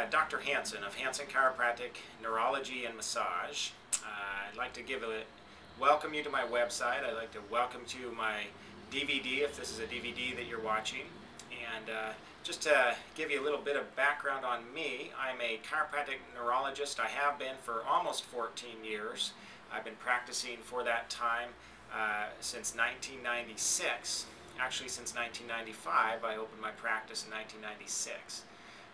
Dr. Hansen of Hansen Chiropractic, Neurology and Massage. I'd like to welcome you to my website. I'd like to welcome to my DVD, if this is a DVD that you're watching. And just to give you a little bit of background on me, I'm a chiropractic neurologist. I have been for almost 14 years. I've been practicing for that time since 1996. Actually, since 1995, I opened my practice in 1996.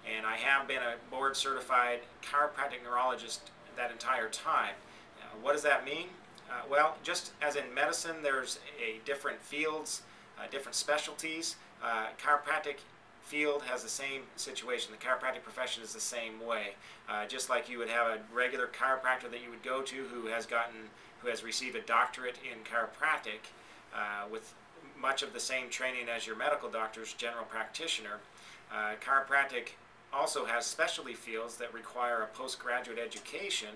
And I have been a board-certified chiropractic neurologist that entire time. What does that mean? Well, just as in medicine, there's different fields, different specialties. Chiropractic field has the same situation. The chiropractic profession is the same way. Just like you would have a regular chiropractor that you would go to who has received a doctorate in chiropractic with much of the same training as your medical doctor's general practitioner. Chiropractic also has specialty fields that require a postgraduate education,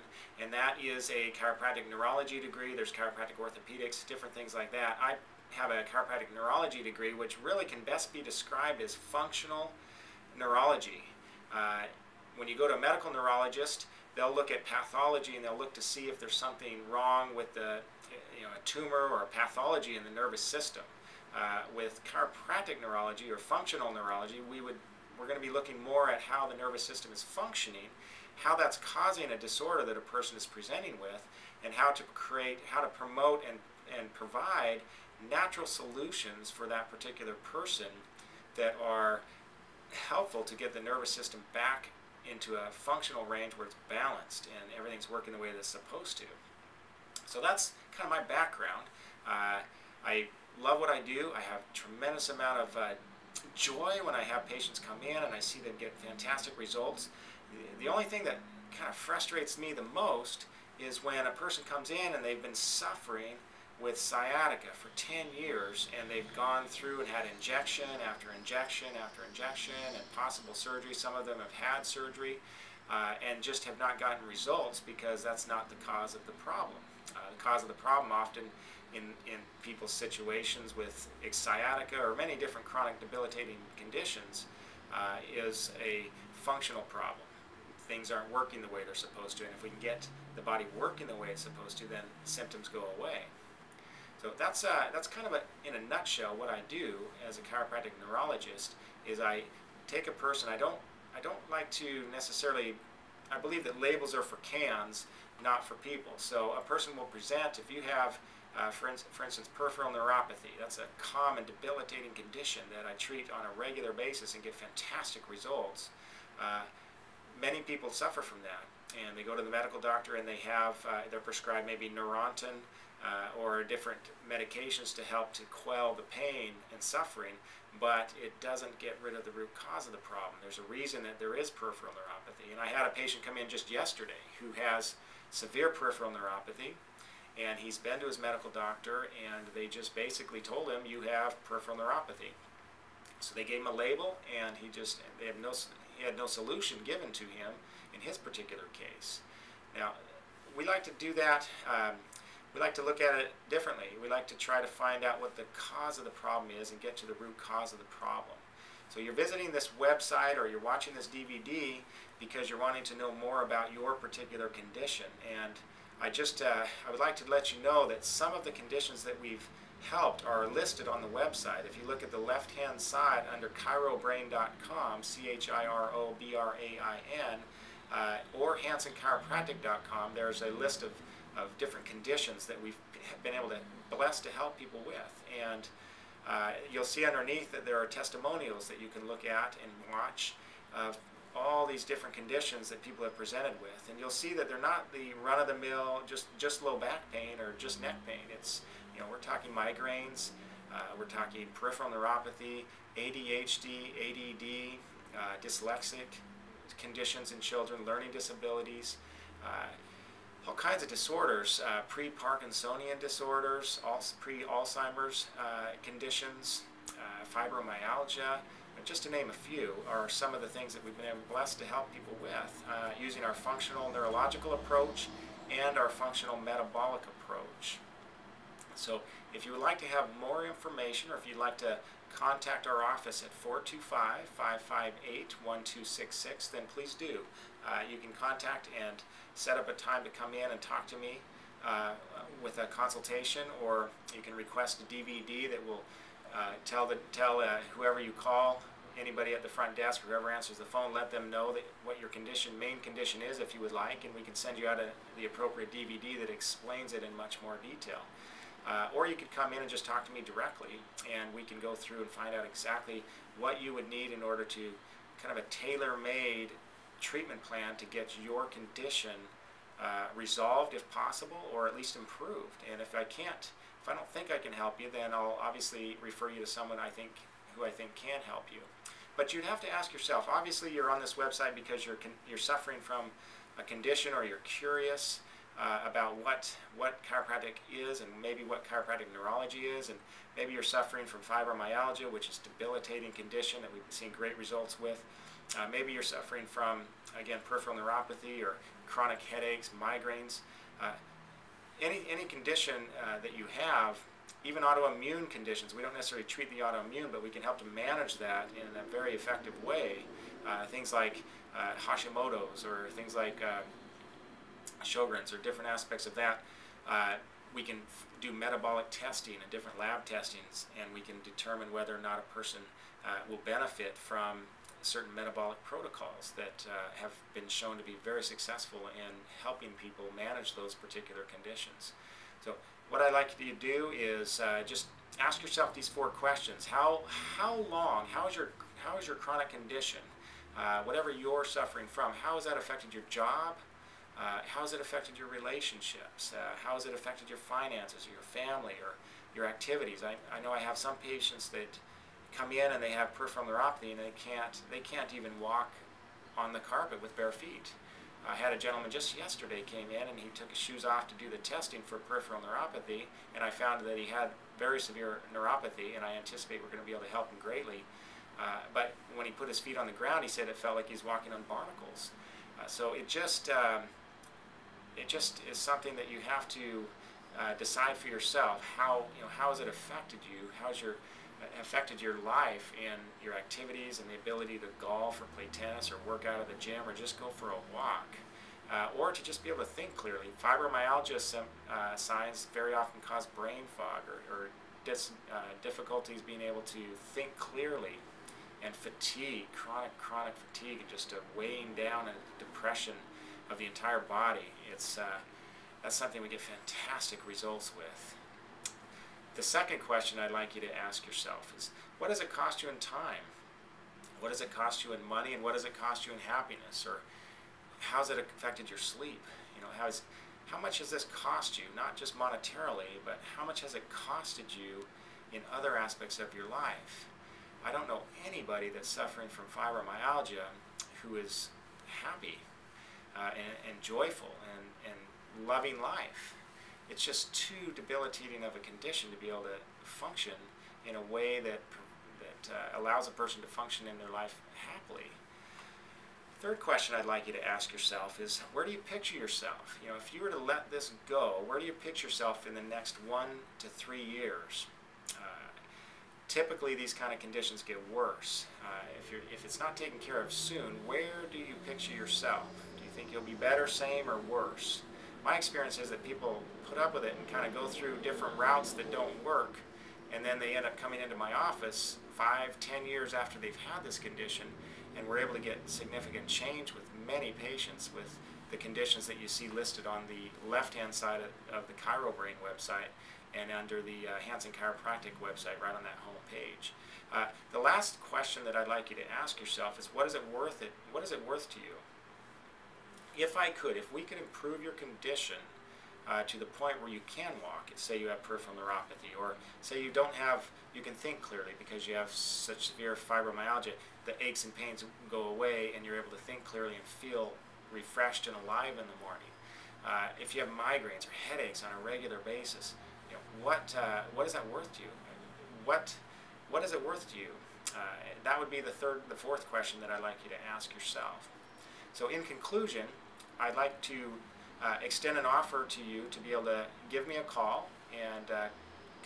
and that is a chiropractic neurology degree. There's chiropractic orthopedics, different things like that. I have a chiropractic neurology degree, which really can best be described as functional neurology. When you go to a medical neurologist, they'll look at pathology and they'll look to see if there's something wrong with a tumor or a pathology in the nervous system. With chiropractic neurology or functional neurology, we're going to be looking more at how the nervous system is functioning, how that's causing a disorder that a person is presenting with, and how to promote and provide natural solutions for that particular person that are helpful to get the nervous system back into a functional range where it's balanced and everything's working the way it's supposed to. So that's kind of my background. I love what I do. I have a tremendous amount of joy when I have patients come in and I see them get fantastic results. The only thing that kind of frustrates me the most is when a person comes in and they've been suffering with sciatica for 10 years and they've gone through and had injection after injection after injection and possible surgery. Some of them have had surgery and just have not gotten results because that's not the cause of the problem. The cause of the problem often in people's situations with sciatica or many different chronic debilitating conditions is a functional problem. Things aren't working the way they're supposed to, and if we can get the body working the way it's supposed to, then symptoms go away. So that's kind of in a nutshell what I do as a chiropractic neurologist. Is I take a person. I don't like to necessarily. I believe that labels are for cans, not for people. So a person will present if you have for instance, peripheral neuropathy. That's a common debilitating condition that I treat on a regular basis and get fantastic results. Many people suffer from that, and they go to the medical doctor and they're prescribed maybe Neurontin or different medications to help to quell the pain and suffering, but it doesn't get rid of the root cause of the problem. There's a reason that there is peripheral neuropathy, and I had a patient come in just yesterday who has severe peripheral neuropathy. And he's been to his medical doctor, and they just basically told him, you have peripheral neuropathy. So they gave him a label, and he had no solution given to him in his particular case. Now, we like to do that. We like to look at it differently. We like to try to find out what the cause of the problem is and get to the root cause of the problem. So you're visiting this website or you're watching this DVD because you're wanting to know more about your particular condition. And I would like to let you know that some of the conditions that we've helped are listed on the website. If you look at the left-hand side under chirobrain.com, CHIROBRAIN, or HansenChiropractic.com, there's a list of different conditions that we've been able to bless to help people with. And you'll see underneath that there are testimonials that you can look at and watch of all these different conditions that people have presented with, and you'll see that they're not the run-of-the-mill just low back pain or just neck pain. It's we're talking migraines, we're talking peripheral neuropathy, ADHD, ADD, dyslexic conditions in children, learning disabilities, all kinds of disorders, pre-Parkinsonian disorders, pre-Alzheimer's conditions, fibromyalgia. Just to name a few, are some of the things that we've been blessed to help people with using our functional neurological approach and our functional metabolic approach. So if you would like to have more information, or if you'd like to contact our office at 425-558-1266, then please do. You can contact and set up a time to come in and talk to me with a consultation, or you can request a DVD that will tell whoever you call, anybody at the front desk, whoever answers the phone, let them know that what your main condition is, if you would like, and we can send you out the appropriate DVD that explains it in much more detail. Or you could come in and just talk to me directly, and we can go through and find out exactly what you would need in order to kind of a tailor-made treatment plan to get your condition resolved if possible, or at least improved. And if I don't think I can help you, then I'll obviously refer you to someone who I think can help you. But you'd have to ask yourself, obviously you're on this website because you're suffering from a condition, or you're curious about what chiropractic is, and maybe what chiropractic neurology is, and maybe you're suffering from fibromyalgia, which is a debilitating condition that we've seen great results with. Maybe you're suffering from, again, peripheral neuropathy or chronic headaches, migraines. Any condition that you have, even autoimmune conditions, we don't necessarily treat the autoimmune, but we can help to manage that in a very effective way. Things like Hashimoto's, or things like Sjogren's, or different aspects of that. We can do metabolic testing and different lab testings, and we can determine whether or not a person will benefit from certain metabolic protocols that have been shown to be very successful in helping people manage those particular conditions. So what I'd like you to do is just ask yourself these 4 questions. How is your chronic condition, whatever you're suffering from, how has that affected your job? How has it affected your relationships? How has it affected your finances, or your family, or your activities? I know I have some patients that come in and they have peripheral neuropathy, and they can't even walk on the carpet with bare feet. I had a gentleman just yesterday came in, and he took his shoes off to do the testing for peripheral neuropathy, and I found that he had very severe neuropathy, and I anticipate we're going to be able to help him greatly. But when he put his feet on the ground, he said it felt like he's walking on barnacles. So it just is something that you have to decide for yourself. How has it affected you? How's affected your life and your activities, and the ability to golf or play tennis or work out at the gym, or just go for a walk, or to just be able to think clearly. Fibromyalgia signs very often cause brain fog, or difficulties being able to think clearly, and fatigue, chronic fatigue, and just a weighing down and depression of the entire body. That's something we get fantastic results with. The second question I'd like you to ask yourself is, what does it cost you in time? What does it cost you in money, and what does it cost you in happiness? Or how's it affected your sleep? How much has this cost you, not just monetarily, but how much has it costed you in other aspects of your life? I don't know anybody that's suffering from fibromyalgia who is happy and joyful and loving life. It's just too debilitating of a condition to be able to function in a way that allows a person to function in their life happily. Third question I'd like you to ask yourself is, where do you picture yourself? If you were to let this go, where do you picture yourself in the next 1 to 3 years? Typically, these kind of conditions get worse. If it's not taken care of soon, where do you picture yourself? Do you think you'll be better, same, or worse? My experience is that people put up with it and kind of go through different routes that don't work, and then they end up coming into my office 5, 10 years after they've had this condition, and we're able to get significant change with many patients with the conditions that you see listed on the left-hand side of the ChiroBrain website, and under the Hanson Chiropractic website right on that home page. The last question that I'd like you to ask yourself is, what is it worth to you? If we could improve your condition to the point where you can walk, say you have peripheral neuropathy, or say you can think clearly because you have such severe fibromyalgia, the aches and pains go away, and you're able to think clearly and feel refreshed and alive in the morning. If you have migraines or headaches on a regular basis, what is that worth to you? What is it worth to you? That would be the fourth question that I'd like you to ask yourself. So in conclusion, I'd like to extend an offer to you to be able to give me a call and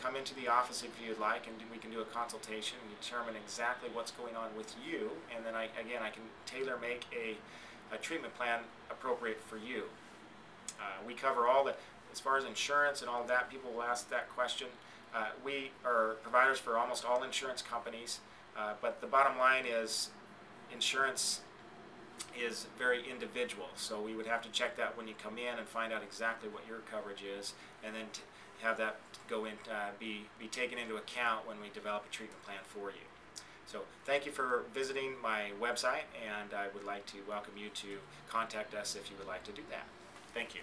come into the office if you'd like, and we can do a consultation and determine exactly what's going on with you, and then I can tailor make a treatment plan appropriate for you. We cover all the, as far as insurance and all of that, people will ask that question. We are providers for almost all insurance companies, but the bottom line is insurance is very individual, so we would have to check that when you come in and find out exactly what your coverage is, and then have that go in, be taken into account when we develop a treatment plan for you. So thank you for visiting my website, and I would like to welcome you to contact us if you would like to do that. Thank you.